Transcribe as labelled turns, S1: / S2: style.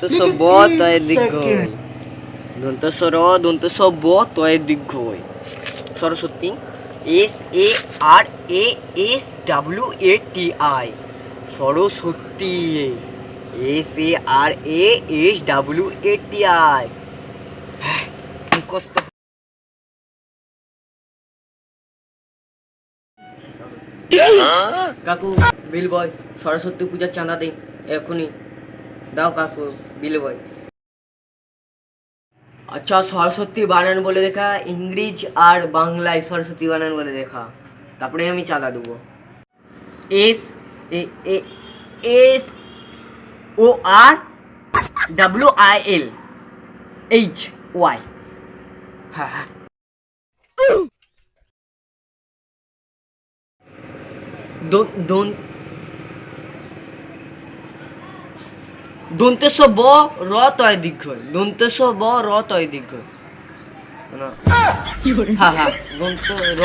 S1: দন্তস ব তয় দীর্ঘই, দন্তস র দন্তস ব তয় দীর্ঘই, সরস্বতী। SARASWATI, সরস্বতী। SARASWATI। মুখস্থ। কাকু বিল বয়, সরস্বতী পূজার চাঁদা দে এখনই, দাও কাকু বিল বয়। আচ্ছা সরস্বতী বানান বলে দেখা, ইংরেজ আর বাংলায় সরস্বতী বানান বলে দেখা, তারপরে আমি চাঁদা দেবো। SASORWILHY। হ্যাঁ হ্যাঁ। দন্তেশ ব র তয় দীর্ঘই, দন্তেশ ব র তয় দীর্ঘই। হ্যাঁ হ্যাঁ, দন্ত র